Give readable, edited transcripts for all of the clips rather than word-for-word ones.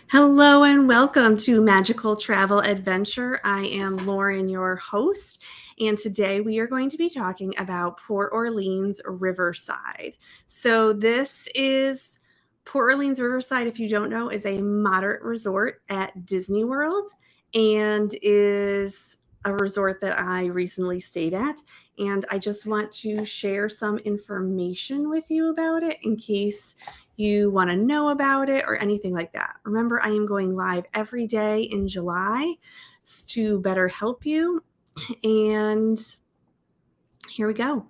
Hello and welcome to Magical Travel Adventure. I am Lauren, your host, and today we are going to be talking about Port Orleans Riverside. So, this is Port Orleans Riverside, if you don't know, is a moderate resort at Disney World and is a resort that I recently stayed at. And I just want to share some information with you about it in case you want to know about it or anything like that. Remember, I am going live every day in July to better help you. And here we go.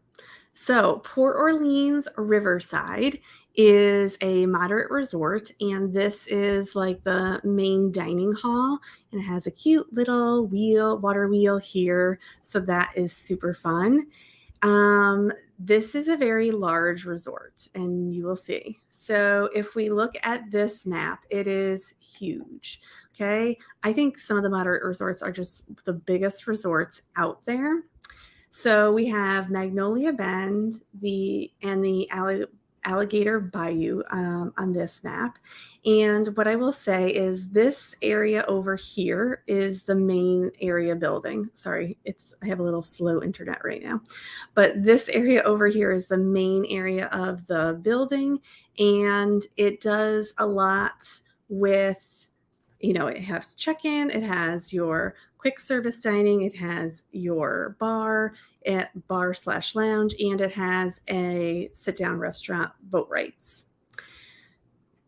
So, Port Orleans Riverside is a moderate resort, and this is like the main dining hall, and it has a cute little water wheel here. So, that is super fun. This is a very large resort, and you will see. So if we look at this map, it is huge. Okay. I think some of the moderate resorts are just the biggest resorts out there. So we have Magnolia Bend, the Alligator Bayou on this map. And what I will say is this area over here is the main area building. Sorry, I have a little slow internet right now. But this area over here is the main area of the building, and it does a lot with, it has check-in, it has your quick service dining, it has your bar/lounge, and it has a sit-down restaurant, boat rights.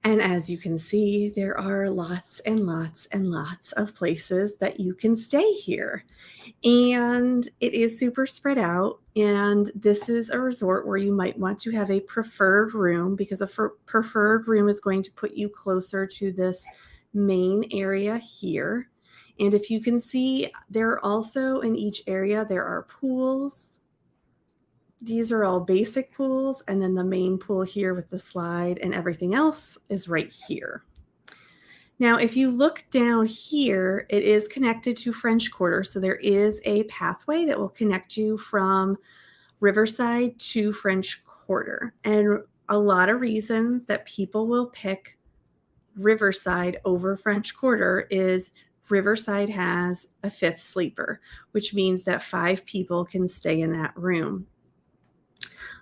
And as you can see, there are lots and lots and lots of places that you can stay here. And it is super spread out. And this is a resort where you might want to have a preferred room, because a preferred room is going to put you closer to this main area here. And if you can see, there are also in each area, there are pools. These are all basic pools, and then the main pool here with the slide and everything else is right here. Now, if you look down here, it is connected to French Quarter, so there is a pathway that will connect you from Riverside to French Quarter. And a lot of reasons that people will pick Riverside over French Quarter is Riverside has a fifth sleeper, which means that 5 people can stay in that room.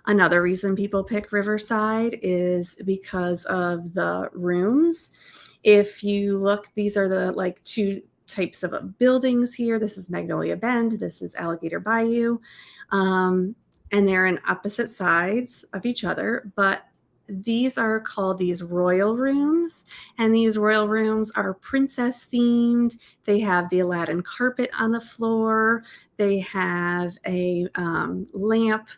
Another reason people pick Riverside is because of the rooms. If you look, these are the two types of buildings here. This is Magnolia Bend. This is Alligator Bayou. And they're in opposite sides of each other, but these are called these royal rooms, and these royal rooms are princess themed. They have the Aladdin carpet on the floor. They have a lamp,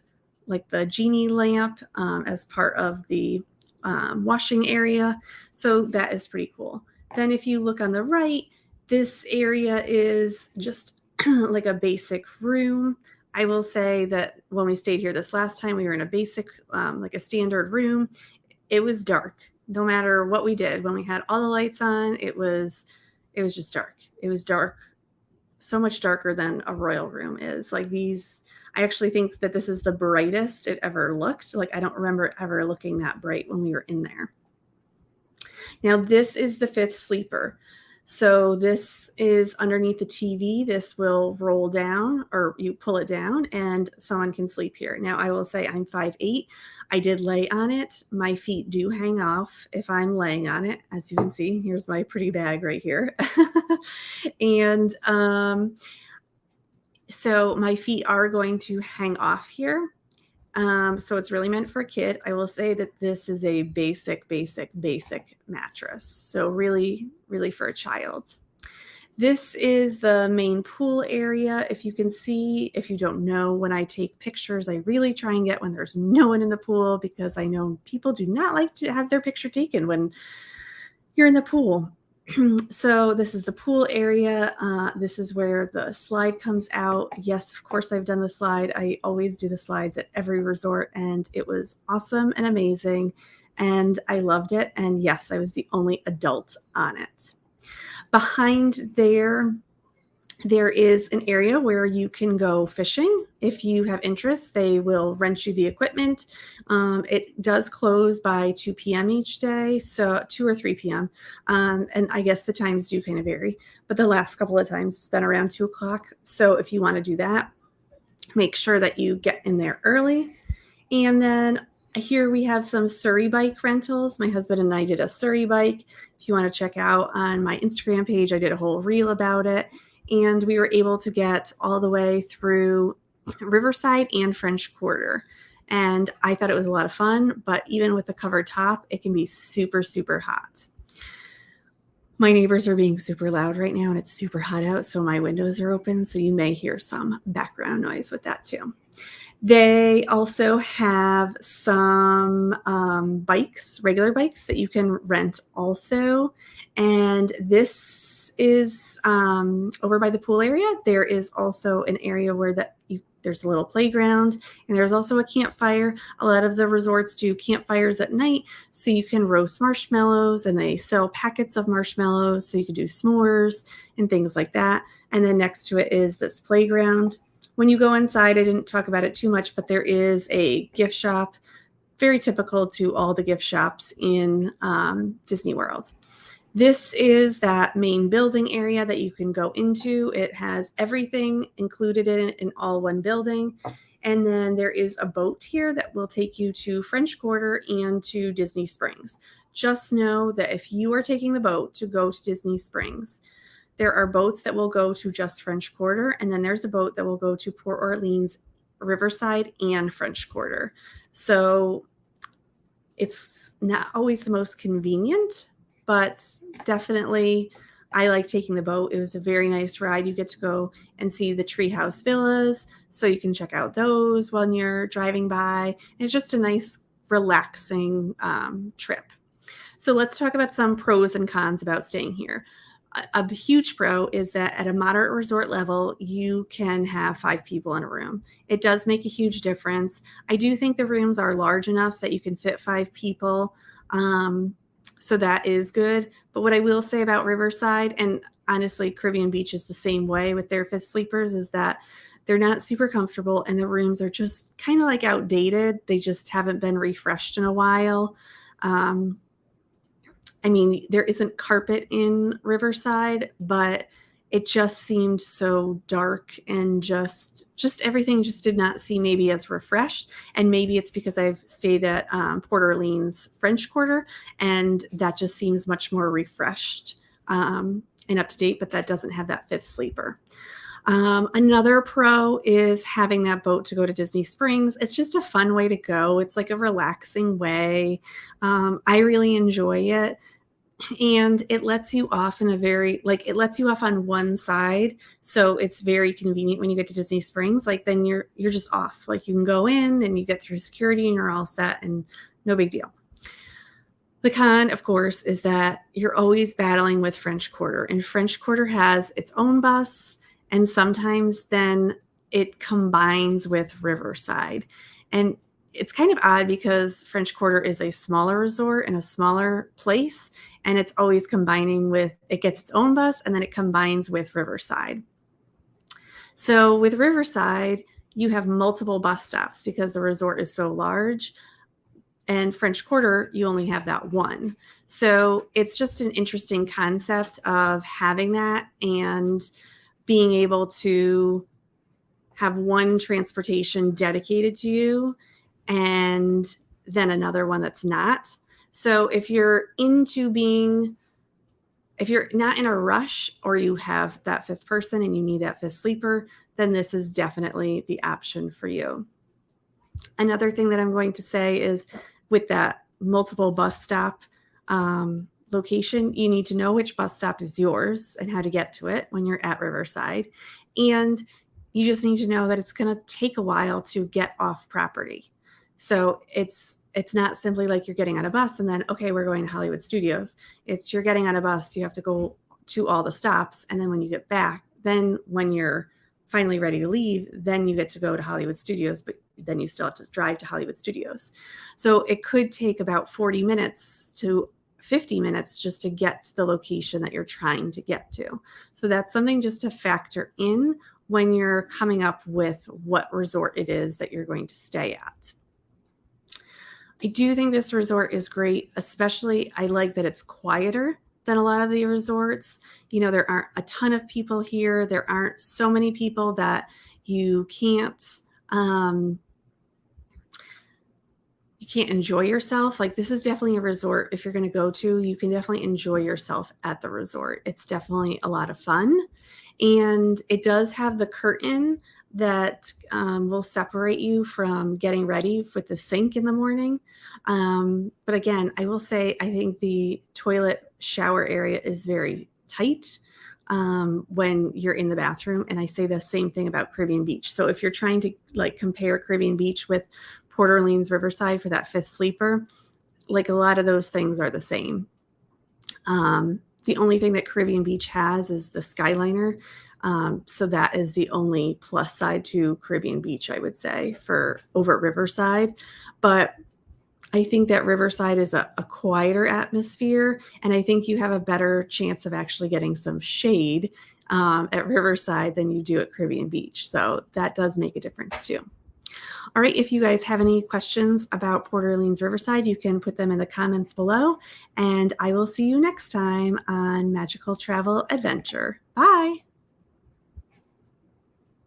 like the genie lamp, as part of the washing area. So that is pretty cool. Then if you look on the right, this area is just like a basic room. I will say that when we stayed here this last time, we were in a basic, like a standard room. It was dark. No matter what we did, when we had all the lights on, it was just dark. It was dark, so much darker than a royal room is. Like these, I actually think that this is the brightest it ever looked. Like I don't remember ever looking that bright when we were in there. Now this is the fifth sleeper. So this is underneath the TV. This will roll down, or you pull it down and someone can sleep here. Now I will say I'm 5'8". I did lay on it. My feet do hang off if I'm laying on it. As you can see, here's my pretty bag right here. And so my feet are going to hang off here. So it's really meant for a kid. I will say that this is a basic mattress. So really, really for a child. This is the main pool area. If you can see, if you don't know, when I take pictures, I really try and get when there's no one in the pool, because I know people do not like to have their picture taken when you're in the pool. So this is the pool area. This is where the slide comes out. Yes, of course, I've done the slide. I always do the slides at every resort, and it was awesome and amazing, and I loved it. And yes, I was the only adult on it. Behind there There is an area where you can go fishing. If you have interest, they will rent you the equipment. It does close by 2 p.m. each day, so 2 or 3 p.m. And I guess the times do kind of vary, but the last couple of times it's been around 2 o'clock. So if you want to do that, make sure that you get in there early. And then here we have some Surrey bike rentals. My husband and I did a Surrey bike. If you want to check out on my Instagram page, I did a whole reel about it. And we were able to get all the way through Riverside and French Quarter. And I thought it was a lot of fun, but even with the covered top, it can be super, super hot. My neighbors are being super loud right now and it's super hot out, so my windows are open, so you may hear some background noise with that too. They also have some bikes, regular bikes that you can rent also. And this is over by the pool area. There is also an area where there's a little playground, and there's also a campfire. A lot of the resorts do campfires at night, so you can roast marshmallows, and they sell packets of marshmallows, so you can do s'mores and things like that. And then next to it is this playground. When you go inside, I didn't talk about it too much, but there is a gift shop, very typical to all the gift shops in Disney World. This is that main building area that you can go into. It has everything included in all one building. And then there is a boat here that will take you to French Quarter and to Disney Springs. Just know that if you are taking the boat to go to Disney Springs, there are boats that will go to just French Quarter, and then there's a boat that will go to Port Orleans Riverside and French Quarter. So it's not always the most convenient, but definitely I like taking the boat. It was a very nice ride. You get to go and see the treehouse villas, so you can check out those when you're driving by. And it's just a nice, relaxing trip. So let's talk about some pros and cons about staying here. A huge pro is that at a moderate resort level, you can have 5 people in a room. It does make a huge difference. I do think the rooms are large enough that you can fit 5 people. So that is good. But what I will say about Riverside, and honestly, Caribbean Beach is the same way with their 5th sleepers, is that they're not super comfortable and the rooms are just kind of like outdated. They just haven't been refreshed in a while. I mean, there isn't carpet in Riverside, but it just seemed so dark and just everything just did not seem maybe as refreshed. And maybe it's because I've stayed at Port Orleans French Quarter, and that just seems much more refreshed and up to date, but that doesn't have that 5th sleeper. Another pro is having that boat to go to Disney Springs. It's just a fun way to go. It's like a relaxing way. I really enjoy it. And it lets you off in a very, it lets you off on one side. So it's very convenient when you get to Disney Springs. Then you're just off. You can go in and you get through security and you're all set and no big deal. The con, of course, is that you're always battling with French Quarter. And French Quarter has its own bus, and sometimes then it combines with Riverside. And it's kind of odd because French Quarter is a smaller resort in a smaller place, and it's always combining with, it gets its own bus and then it combines with Riverside. So with Riverside, you have multiple bus stops because the resort is so large, and French Quarter, you only have that one. So it's just an interesting concept of having that and being able to have one transportation dedicated to you and then another one that's not. So if you're not in a rush or you have that 5th person and you need that 5th sleeper, then this is definitely the option for you. Another thing that I'm going to say is with that multiple bus stop location, you need to know which bus stop is yours and how to get to it when you're at Riverside. And you just need to know that it's going to take a while to get off property. So it's not simply like you're getting on a bus and then, okay, we're going to Hollywood Studios. It's you're getting on a bus, you have to go to all the stops. And then when you get back, then when you're finally ready to leave, then you get to go to Hollywood Studios, but then you still have to drive to Hollywood Studios. So it could take about 40 minutes to 50 minutes just to get to the location that you're trying to get to. So that's something just to factor in when you're coming up with what resort it is that you're going to stay at. I do think this resort is great, especially I like that it's quieter than a lot of the resorts. There aren't a ton of people here. There aren't so many people that you can't um, enjoy yourself. Like, this is definitely a resort, if you're going to go to, you can definitely enjoy yourself at the resort. It's definitely a lot of fun. And it does have the curtain that will separate you from getting ready with the sink in the morning. But again, I will say, I think the toilet shower area is very tight when you're in the bathroom. And I say the same thing about Caribbean Beach. So if you're trying to compare Caribbean Beach with Port Orleans Riverside for that fifth sleeper, a lot of those things are the same. The only thing that Caribbean Beach has is the Skyliner. So that is the only plus side to Caribbean Beach, I would say, for over at Riverside. But I think that Riverside is a quieter atmosphere, and I think you have a better chance of actually getting some shade at Riverside than you do at Caribbean Beach. So that does make a difference too. All right, if you guys have any questions about Port Orleans Riverside, you can put them in the comments below, and I will see you next time on Magical Travel Adventure. Bye.